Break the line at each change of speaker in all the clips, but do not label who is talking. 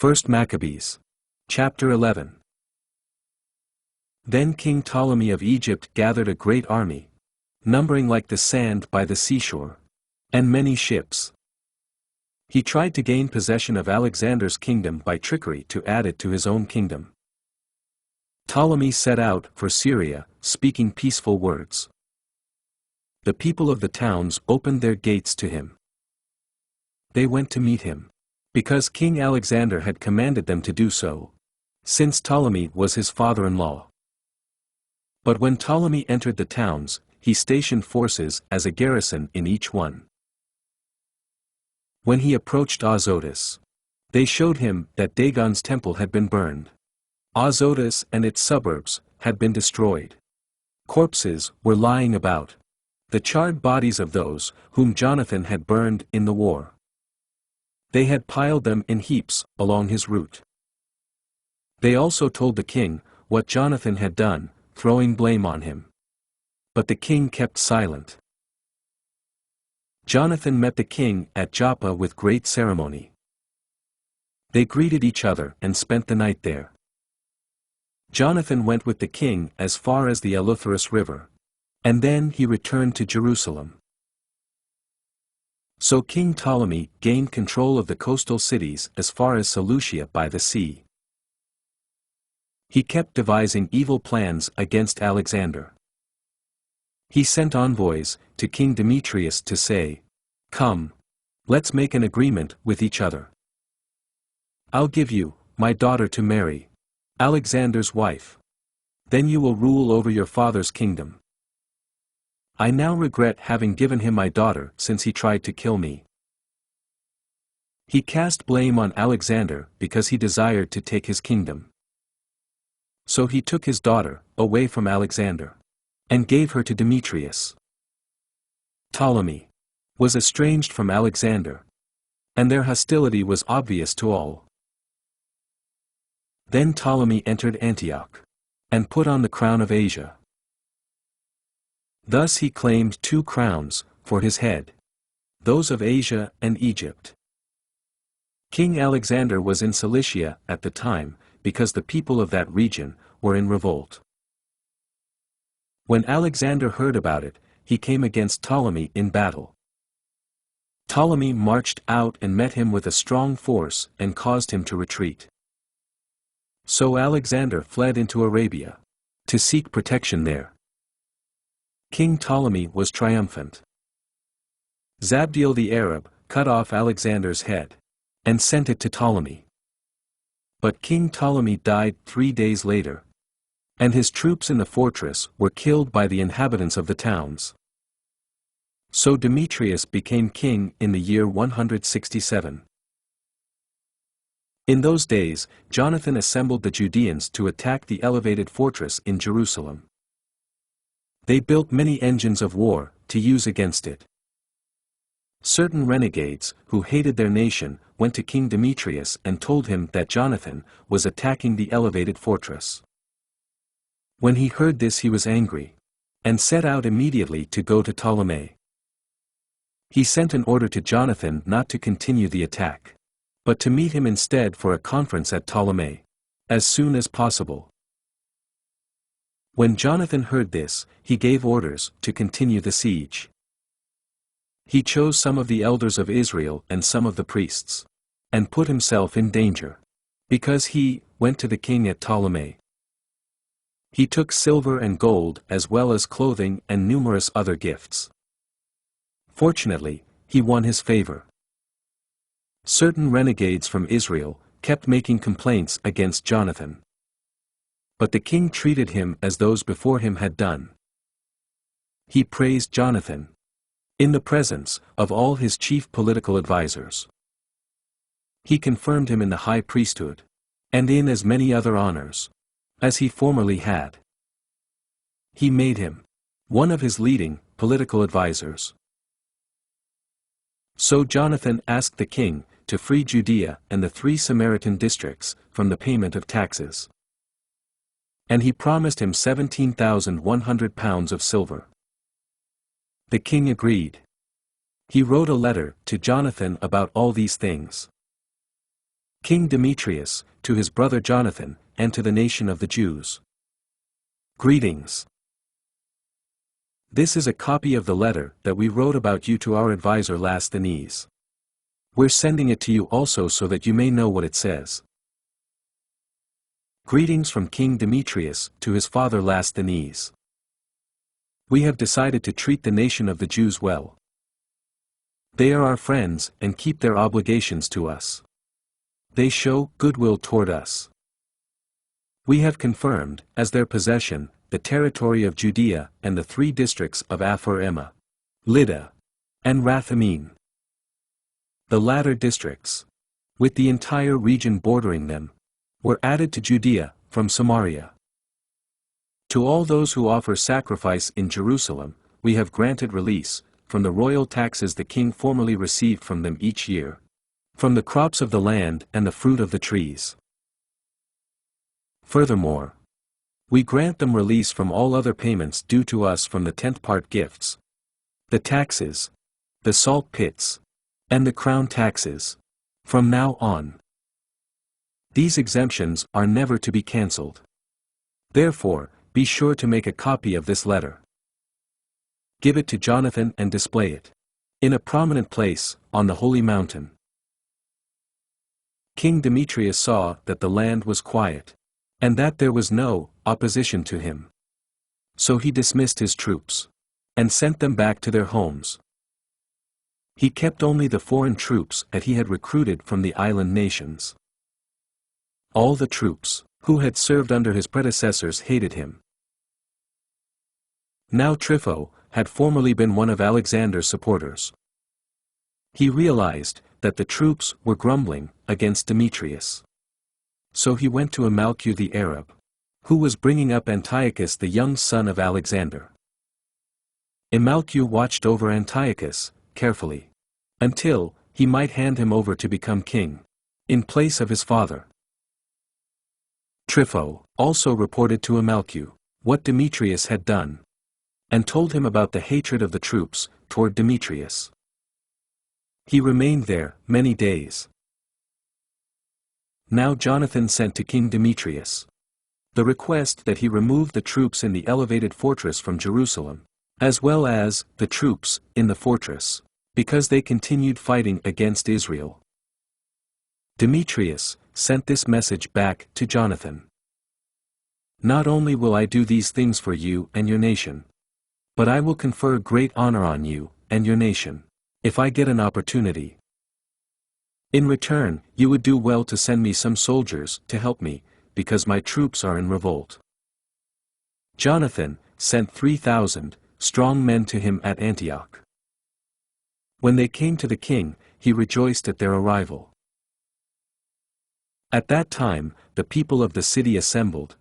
1 Maccabees. Chapter 11. Then King Ptolemy of Egypt gathered a great army, numbering like the sand by the seashore, and many ships. He tried to gain possession of Alexander's kingdom by trickery to add it to his own kingdom. Ptolemy set out for Syria, speaking peaceful words. The people of the towns opened their gates to him. They went to meet him, because King Alexander had commanded them to do so, since Ptolemy was his father-in-law. But when Ptolemy entered the towns, he stationed forces as a garrison in each one. When he approached Azotus, they showed him that Dagon's temple had been burned. Azotus and its suburbs had been destroyed. Corpses were lying about, the charred bodies of those whom Jonathan had burned in the war. They had piled them in heaps along his route. They also told the king what Jonathan had done, throwing blame on him. But the king kept silent. Jonathan met the king at Joppa with great ceremony. They greeted each other and spent the night there. Jonathan went with the king as far as the Eleutherus River, and then he returned to Jerusalem. So King Ptolemy gained control of the coastal cities as far as Seleucia by the sea. He kept devising evil plans against Alexander. He sent envoys to King Demetrius to say, "Come, let's make an agreement with each other. I'll give you my daughter to marry, Alexander's wife. Then you will rule over your father's kingdom. I now regret having given him my daughter since he tried to kill me." He cast blame on Alexander because he desired to take his kingdom. So he took his daughter away from Alexander, and gave her to Demetrius. Ptolemy was estranged from Alexander, and their hostility was obvious to all. Then Ptolemy entered Antioch, and put on the crown of Asia. Thus he claimed 2 crowns for his head, those of Asia and Egypt. King Alexander was in Cilicia at the time, because the people of that region were in revolt. When Alexander heard about it, he came against Ptolemy in battle. Ptolemy marched out and met him with a strong force and caused him to retreat. So Alexander fled into Arabia, to seek protection there. King Ptolemy was triumphant. Zabdiel the Arab cut off Alexander's head, and sent it to Ptolemy. But King Ptolemy died 3 days later, and his troops in the fortress were killed by the inhabitants of the towns. So Demetrius became king in the year 167. In those days, Jonathan assembled the Judeans to attack the elevated fortress in Jerusalem. They built many engines of war to use against it. Certain renegades, who hated their nation, went to King Demetrius and told him that Jonathan was attacking the elevated fortress. When he heard this, he was angry, and set out immediately to go to Ptolemy. He sent an order to Jonathan not to continue the attack, but to meet him instead for a conference at Ptolemy, as soon as possible. When Jonathan heard this, he gave orders to continue the siege. He chose some of the elders of Israel and some of the priests, and put himself in danger, because he went to the king at Ptolemy. He took silver and gold as well as clothing and numerous other gifts. Fortunately, he won his favor. Certain renegades from Israel kept making complaints against Jonathan. But the king treated him as those before him had done. He praised Jonathan in the presence of all his chief political advisers. He confirmed him in the high priesthood, and in as many other honors as he formerly had. He made him one of his leading political advisers. So Jonathan asked the king to free Judea and the 3 Samaritan districts from the payment of taxes. And he promised him 17,100 pounds of silver. The king agreed. He wrote a letter to Jonathan about all these things. King Demetrius, to his brother Jonathan, and to the nation of the Jews. Greetings. This is a copy of the letter that we wrote about you to our advisor Eusini. We're sending it to you also so that you may know what it says. Greetings from King Demetrius to his father Eusini. We have decided to treat the nation of the Jews well. They are our friends and keep their obligations to us. They show goodwill toward us. We have confirmed, as their possession, the territory of Judea and the 3 districts of Aphor-Emma, Lydda, and Rath-Ammon. The latter districts, with the entire region bordering them, were added to Judea from Samaria. To all those who offer sacrifice in Jerusalem, we have granted release from the royal taxes the king formerly received from them each year, from the crops of the land and the fruit of the trees. Furthermore, we grant them release from all other payments due to us from the 10th part gifts, the taxes, the salt pits, and the crown taxes, from now on. These exemptions are never to be cancelled. Therefore, be sure to make a copy of this letter. Give it to Jonathan and display it in a prominent place, on the holy mountain. King Demetrius saw that the land was quiet, and that there was no opposition to him. So he dismissed his troops, and sent them back to their homes. He kept only the foreign troops that he had recruited from the island nations. All the troops, who had served under his predecessors, hated him. Now Trypho had formerly been one of Alexander's supporters. He realized that the troops were grumbling against Demetrius. So he went to Amalchus the Arab, who was bringing up Antiochus the young son of Alexander. Amalchus watched over Antiochus carefully, until he might hand him over to become king, in place of his father. Trypho also reported to Amalchus what Demetrius had done, and told him about the hatred of the troops toward Demetrius. He remained there many days. Now Jonathan sent to King Demetrius the request that he remove the troops in the elevated fortress from Jerusalem, as well as the troops in the fortress, because they continued fighting against Israel. Demetrius sent this message back to Jonathan. Not only will I do these things for you and your nation, but I will confer great honor on you and your nation, if I get an opportunity. In return, you would do well to send me some soldiers to help me, because my troops are in revolt. Jonathan sent 3,000 strong men to him at Antioch. When they came to the king, he rejoiced at their arrival. At that time, the people of the city assembled,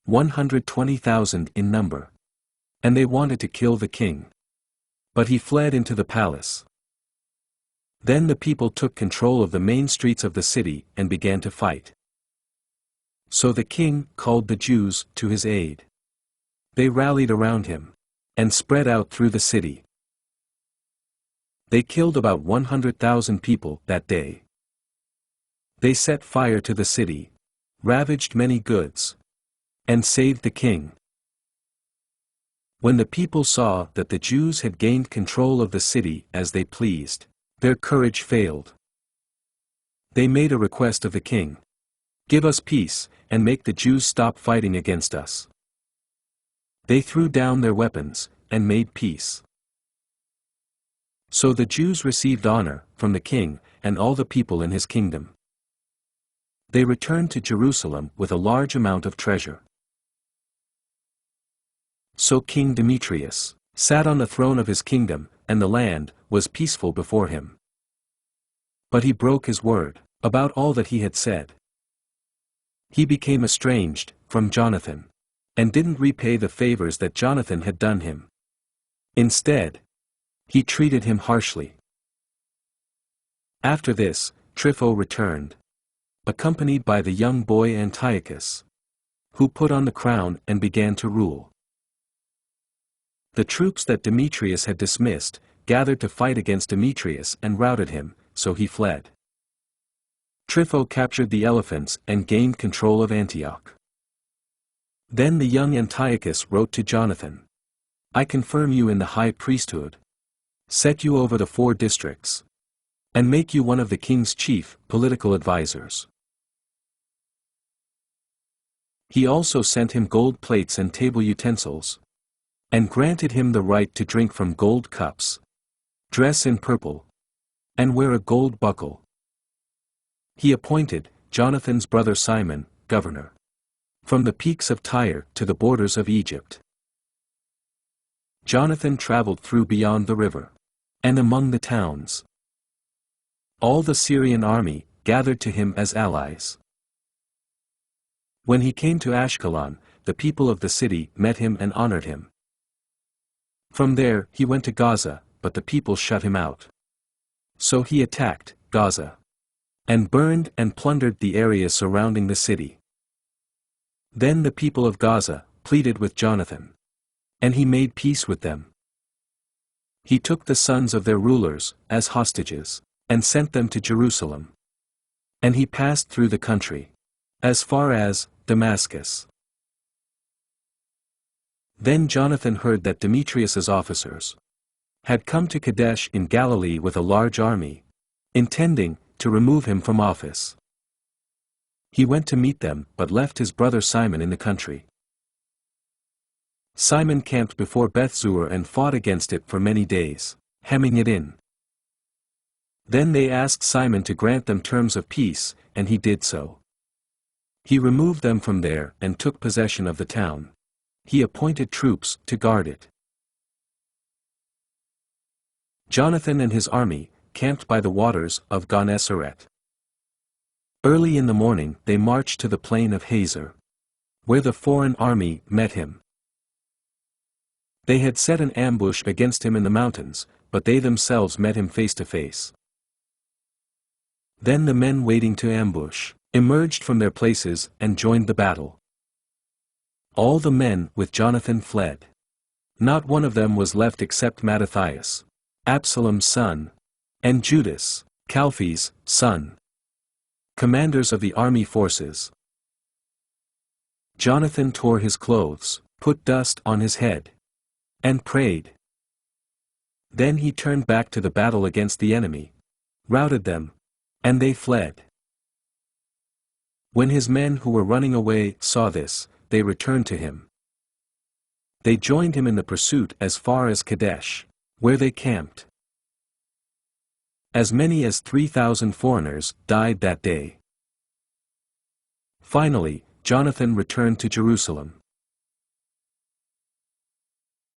120,000 in number. And they wanted to kill the king. But he fled into the palace. Then the people took control of the main streets of the city and began to fight. So the king called the Jews to his aid. They rallied around him, and spread out through the city. They killed about 100,000 people that day. They set fire to the city, ravaged many goods, and saved the king. When the people saw that the Jews had gained control of the city as they pleased, their courage failed. They made a request of the king. Give us peace, and make the Jews stop fighting against us. They threw down their weapons, and made peace. So the Jews received honor from the king and all the people in his kingdom. They returned to Jerusalem with a large amount of treasure. So King Demetrius sat on the throne of his kingdom, and the land was peaceful before him. But he broke his word about all that he had said. He became estranged from Jonathan, and didn't repay the favors that Jonathan had done him. Instead, he treated him harshly. After this, Trypho returned, accompanied by the young boy Antiochus, who put on the crown and began to rule. The troops that Demetrius had dismissed gathered to fight against Demetrius and routed him, so he fled. Trypho captured the elephants and gained control of Antioch. Then the young Antiochus wrote to Jonathan, "I confirm you in the high priesthood, set you over the 4 districts, and make you one of the king's chief political advisers." He also sent him gold plates and table utensils, and granted him the right to drink from gold cups, dress in purple, and wear a gold buckle. He appointed Jonathan's brother Simon, governor, from the peaks of Tyre to the borders of Egypt. Jonathan traveled through beyond the river, and among the towns. All the Syrian army gathered to him as allies. When he came to Ashkelon, the people of the city met him and honored him. From there he went to Gaza, but the people shut him out. So he attacked Gaza, and burned and plundered the area surrounding the city. Then the people of Gaza pleaded with Jonathan, and he made peace with them. He took the sons of their rulers as hostages, and sent them to Jerusalem. And he passed through the country, as far as Damascus. Then Jonathan heard that Demetrius's officers had come to Kadesh in Galilee with a large army, intending to remove him from office. He went to meet them but left his brother Simon in the country. Simon camped before Bethzur and fought against it for many days, hemming it in. Then they asked Simon to grant them terms of peace, and he did so. He removed them from there and took possession of the town. He appointed troops to guard it. Jonathan and his army camped by the waters of Gennesaret. Early in the morning they marched to the plain of Hazor, where the foreign army met him. They had set an ambush against him in the mountains, but they themselves met him face to face. Then the men waiting to ambush emerged from their places and joined the battle. All the men with Jonathan fled. Not one of them was left except Mattathias, Absalom's son, and Judas, Calphi's son, commanders of the army forces. Jonathan tore his clothes, put dust on his head, and prayed. Then he turned back to the battle against the enemy, routed them, and they fled. When his men who were running away saw this, they returned to him. They joined him in the pursuit as far as Kadesh, where they camped. As many as 3,000 foreigners died that day. Finally, Jonathan returned to Jerusalem.